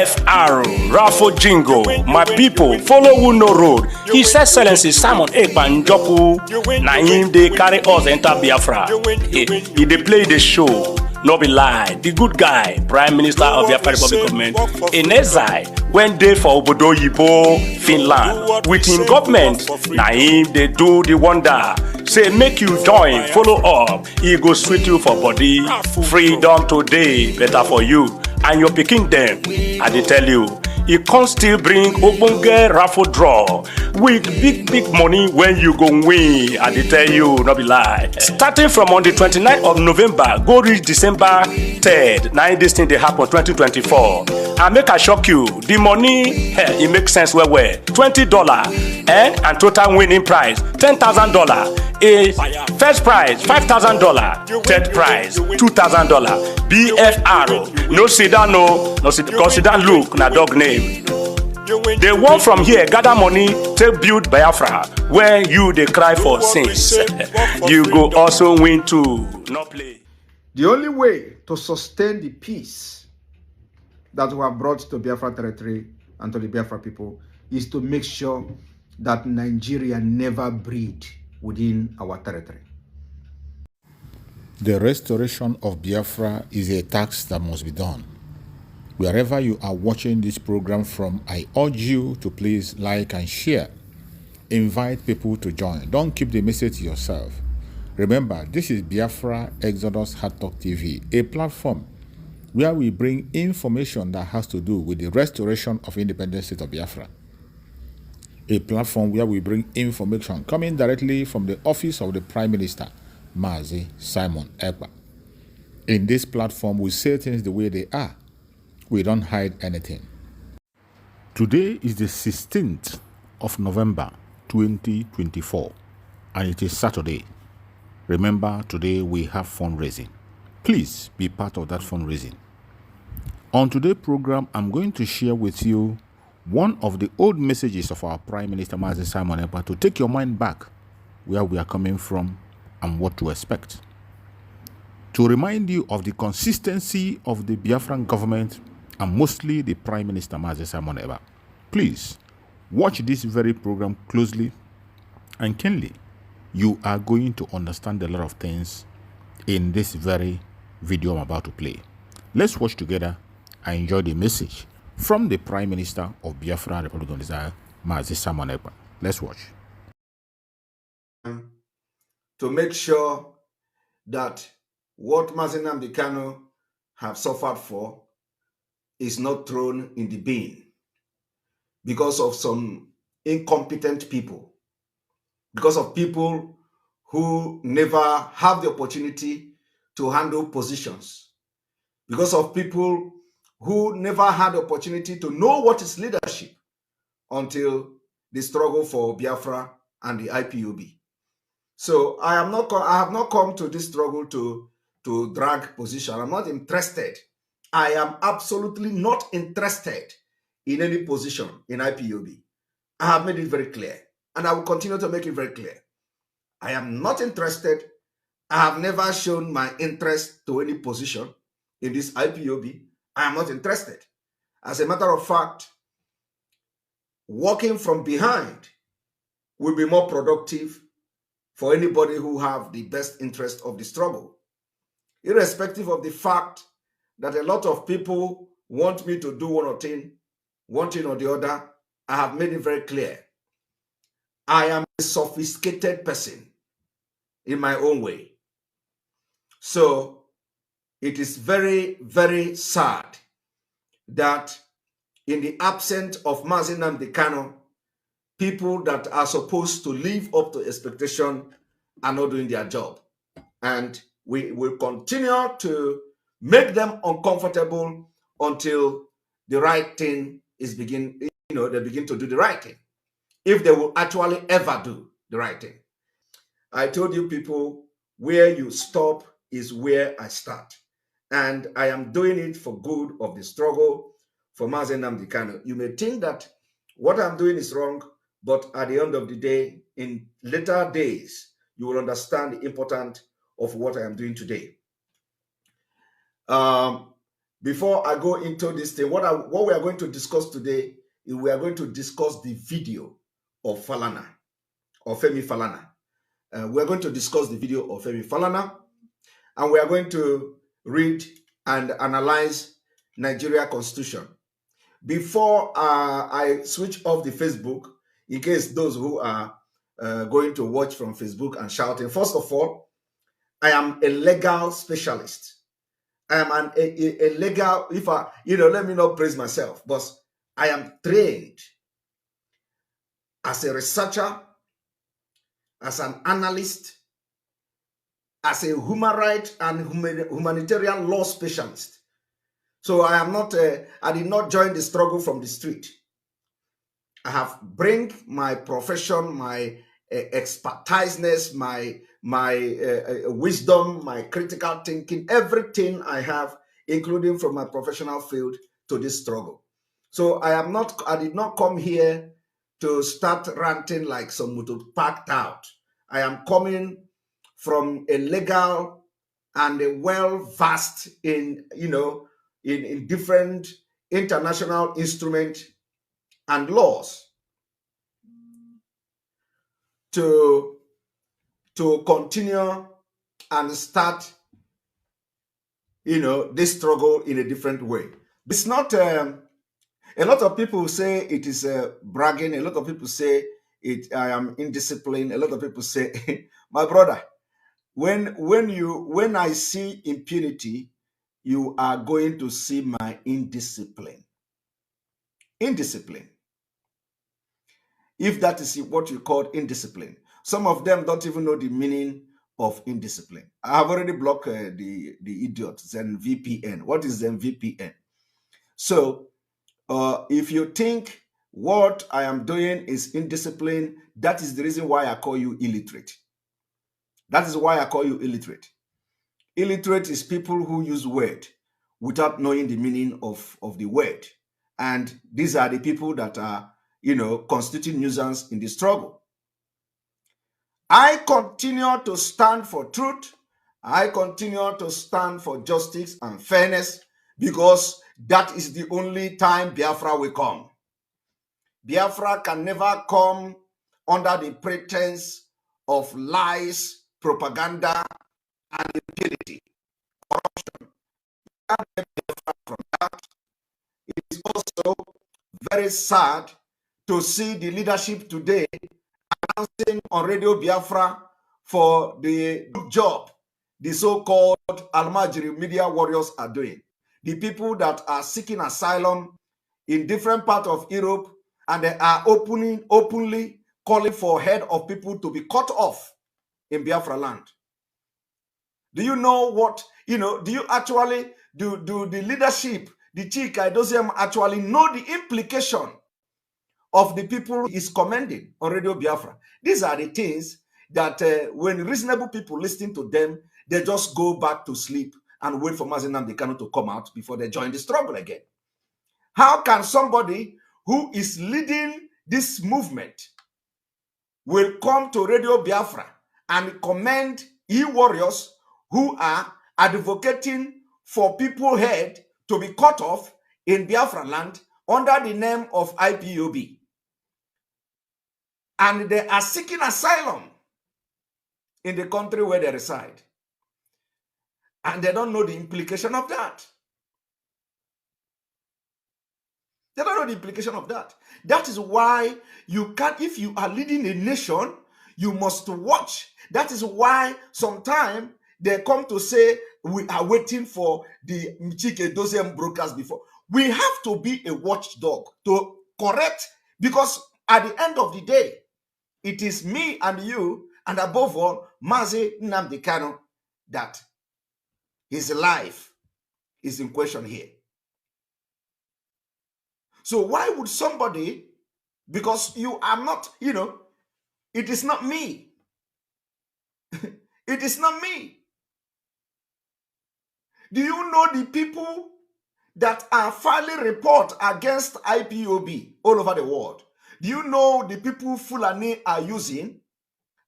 BFR, Raffo Jingo, my people, follow who no road. His Excellency Simon Ekpa Njoku, na him they carry us enter Biafra. He dey play the show, no be lie. The good guy, Prime Minister of Biafra Republic Government, in exile, when they for Obodo Yibo, Finland, with him government, na him they do the wonder. Say make you join, follow up, he go sweet you for body. Freedom today, better for you and your pikin dem. I dey tell you, he can still bring ogbonge raffle draw with big money when you go win. I dey tell you, no be lie. Starting from on the 29th of November, go reach December 3rd. Now this thing dey happen 2024. And make I shock you, the money, it makes sense well. $20 and total winning prize $10,000. A first prize $5,000, third prize $2,000. BFR, no sit down, no sit down. Look, na dog name. They want from here gather money to build Biafra, where you they cry for sins. You go also win too. No play. The only way to sustain the peace that we have brought to Biafra territory and to the Biafra people is to make sure that Nigeria never breed within our territory. The restoration of Biafra is a task that must be done. Wherever you are watching this program from, I urge you to please like and share. Invite people to join. Don't keep the message to yourself. Remember, this is Biafra Exodus Hard Talk TV, a platform where we bring information that has to do with the restoration of independent state of Biafra. A platform where we bring information coming directly from the office of the Prime Minister, Mazi Simon Ekpa. In this platform, we say things the way they are. We don't hide anything. Today is the 16th of November, 2024, and it is Saturday. Remember, today we have fundraising. Please be part of that fundraising. On today's program, I'm going to share with you one of the old messages of our Prime Minister, Mazi Simon Ekpa, to take your mind back where we are coming from and what to expect. To remind you of the consistency of the Biafran government and mostly the Prime Minister, Mazi Simon Ekpa. Please watch this very program closely and keenly. You are going to understand a lot of things in this very video I'm about to play. Let's watch together and enjoy the message from the Prime Minister of Biafra Republic of Israel, Mazi Simon Ekpa. Let's watch. To make sure that what Mazi Nnamdi Kanu have suffered for is not thrown in the bin because of some incompetent people, because of people who never have the opportunity to handle positions, because of people who never had the opportunity to know what is leadership until the struggle for Biafra and the IPOB. So I have not come to this struggle to drag position. I'm not interested. I am absolutely not interested in any position in IPOB. I have made it very clear, and I will continue to make it very clear. I am not interested. I have never shown my interest to any position in this IPOB. I am not interested. As a matter of fact, working from behind will be more productive for anybody who have the best interest of the struggle. Irrespective of the fact that a lot of people want me to do one thing or the other, I have made it very clear. I am a sophisticated person in my own way. So it is very, very sad that in the absence of Mazi Nnamdi Kanu, people that are supposed to live up to expectation are not doing their job. And we will continue to make them uncomfortable until the right thing is they begin to do the right thing. If they will actually ever do the right thing. I told you people, where you stop is where I start. And I am doing it for good of the struggle for Mazi Nnamdi Kanu. You may think that what I'm doing is wrong, but at the end of the day, in later days, you will understand the importance of what I am doing today. before I go into this thing, what we are going to discuss today is we are going to discuss the video of Falana, or Femi Falana. We're going to discuss the video of Femi Falana, and we are going to read and analyze Nigeria Constitution. Before I switch off the Facebook, in case those who are going to watch from Facebook and shouting, first of all, I am a legal specialist. I am a legal, if I, let me not praise myself, but I am trained as a researcher, as an analyst, as a human rights and humanitarian law specialist. So I am not, I did not join the struggle from the street. I have bring my profession, my expertiseness, my wisdom, my critical thinking, everything I have, including from my professional field, to this struggle. So I did not come here to start ranting like some mutu packed out. I am coming from a legal and a well-versed in, in different international instruments and laws to continue and start, this struggle in a different way. It's not, a lot of people say it is bragging. A lot of people say I am indisciplined. A lot of people say, my brother, when I see impunity, you are going to see my indiscipline. Indiscipline. If that is what you call indiscipline. Some of them don't even know the meaning of indiscipline. I have already blocked the idiot, Zen VPN. What is Zen VPN? So if you think what I am doing is indiscipline, that is the reason why I call you illiterate. That is why I call you illiterate. Illiterate is people who use word without knowing the meaning of the word. And these are the people that are, constituting nuisance in the struggle. I continue to stand for truth. I continue to stand for justice and fairness, because that is the only time Biafra will come. Biafra can never come under the pretense of lies, propaganda, and impunity, corruption. From that, it is also very sad to see the leadership today announcing on Radio Biafra for the good job the so-called Almajiri media warriors are doing. The people that are seeking asylum in different parts of Europe, and they are openly calling for head of people to be cut off in Biafra land. Do you know what, do you actually, do the leadership, the Chika Edoziem actually know the implication of the people is commending on Radio Biafra? These are the things that when reasonable people listen to them, they just go back to sleep and wait for Mazi Nnamdi Kanu to come out before they join the struggle again. How can somebody who is leading this movement will come to Radio Biafra and commend e-warriors who are advocating for people's head to be cut off in Biafra land under the name of IPOB? And they are seeking asylum in the country where they reside. And they don't know the implication of that. They don't know the implication of that. That is why you can't, if you are leading a nation, you must watch. That is why sometimes they come to say, we are waiting for the Chike Dozem brokers before. We have to be a watchdog to correct, because at the end of the day, it is me and you, and above all, Mazi Nnamdi Kanu, that his life is in question here. So why would somebody, because you are not, it is not me. It is not me. Do you know the people that are filing report against IPOB all over the world? Do you know the people Fulani are using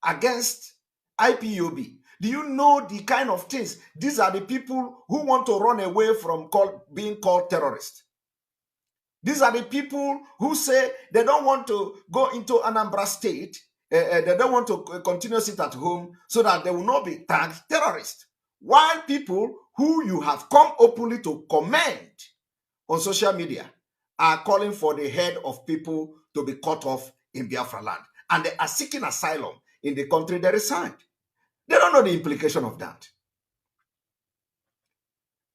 against IPOB? Do you know the kind of things? These are the people who want to run away from being called terrorists. These are the people who say they don't want to go into Anambra State. They don't want to continue sit at home so that they will not be tagged terrorists. While people who you have come openly to commend on social media are calling for the head of people to be cut off in Biafra land. And they are seeking asylum in the country they reside. They don't know the implication of that.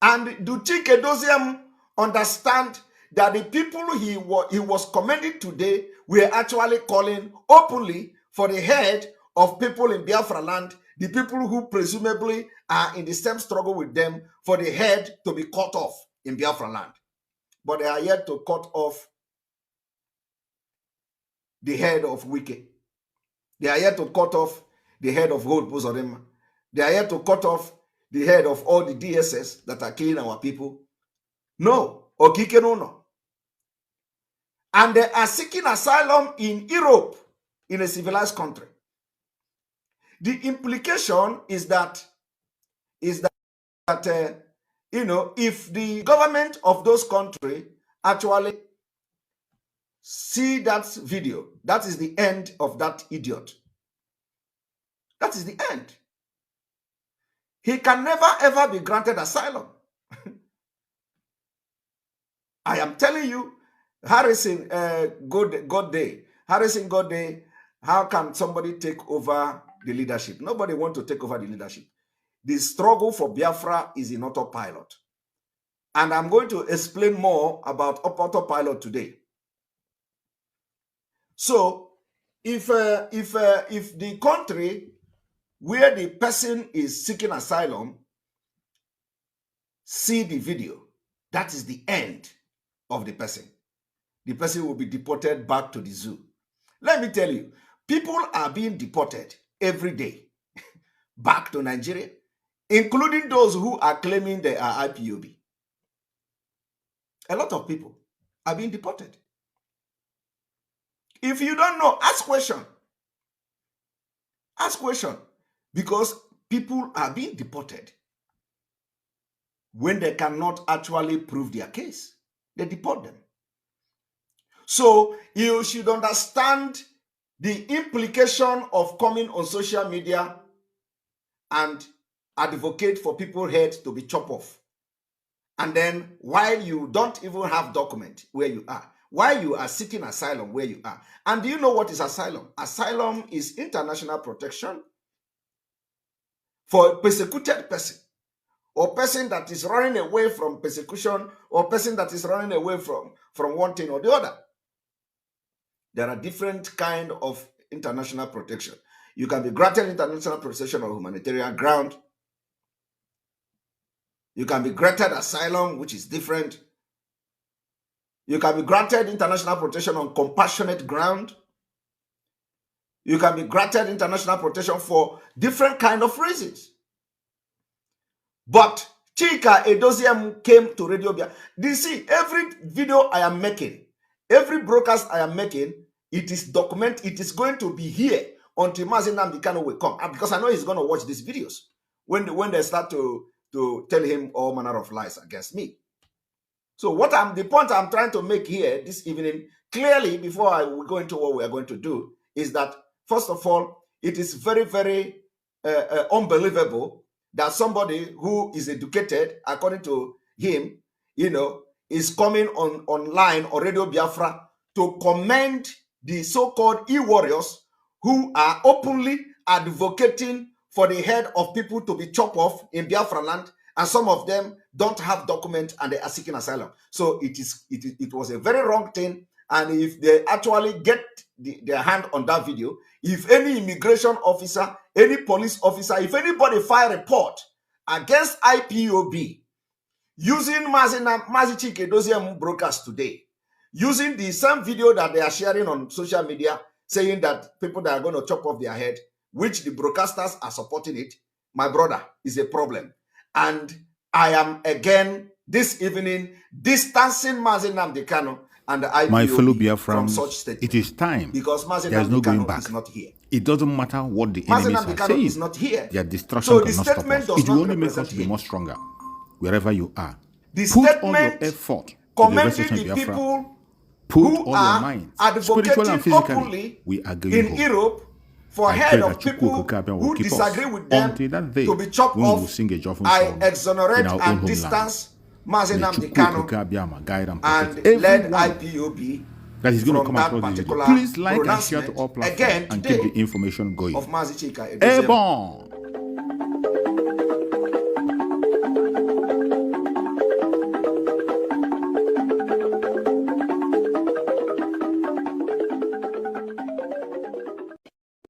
And do Chike Doziem understand that the people he was commending today were actually calling openly for the head of people in Biafra land, the people who presumably are in the same struggle with them, for the head to be cut off in Biafra land. But they are yet to cut off the head of Wike. They are yet to cut off the head of Gold Buzorema. They are yet to cut off the head of all the DSS that are killing our people. No, Okike no. And they are seeking asylum in Europe, in a civilized country. The implication is that if the government of those countries actually see that video, that is the end of that idiot. That is the end. He can never ever be granted asylum. I am telling you, Harrison Godday, how can somebody take over the leadership? Nobody wants to take over the leadership. The struggle for Biafra is in autopilot. And I'm going to explain more about autopilot today. So, if the country where the person is seeking asylum see the video, that is the end of the person. The person will be deported back to the zoo. Let me tell you, people are being deported every day back to Nigeria, including those who are claiming they are IPOB. A lot of people are being deported. If you don't know, ask question. Ask question. Because people are being deported when they cannot actually prove their case. They deport them. So you should understand the implication of coming on social media and advocate for people's heads to be chopped off. And then while you don't even have document where you are, while you are seeking asylum where you are. And do you know what is asylum? Asylum is international protection for a persecuted person, or person that is running away from persecution, or person that is running away from one thing or the other. There are different kinds of international protection. You can be granted international protection on humanitarian ground. You can be granted asylum, which is different. You can be granted international protection on compassionate ground. You can be granted international protection for different kind of reasons. But Chika Edoziem came to Radio Biafra. You see, every video I am making, every broadcast I am making, it is documented. It is going to be here until Mazi Nnamdi Kanu will come. Because I know he's going to watch these videos when they start to tell him all manner of lies against me. So the point I'm trying to make here this evening, clearly, before I will go into what we are going to do, is that, first of all, it is very, very unbelievable that somebody who is educated, according to him, is coming online on Radio Biafra to commend the so-called e-warriors who are openly advocating for the head of people to be chopped off in Biafra land, and some of them don't have documents and they are seeking asylum. So it was a very wrong thing. And if they actually get their hand on that video, if any immigration officer, any police officer, if anybody file a report against IPOB using Mazi Chike Doziem broadcast today, using the same video that they are sharing on social media, saying that people that are going to chop off their head, which the broadcasters are supporting it, my brother, is a problem. And I am again this evening distancing Mazi Nnamdi Kanu and the IPOB My fellow from Biafrans, such statement. it is time. Because Mazi There is no Nnamdi going Kanu back. is not here. It doesn't matter what the enemies are saying. Is not here. Their destruction So the cannot stop statement us. does It will not only make us represent to be him. more stronger, wherever you are. The Put all your statement effort to the commending restoration of the Biafra. people Put who all your are minds, spiritual and advocating physically. openly We are going in home. Europe for I head pray of that people Chukwu who will keep disagree us with them until that day to be chopped when we will off. sing a joyful I song exonerate in our own and homeland. distance Mazi May Nnamdi Chukwu Kanu guide and and protect led everyone IPOB that is going to from come that across this video. particular Please like and share to pronouncement all platforms again and today keep the information going. of Mazi Chika Edoziem. Airborne!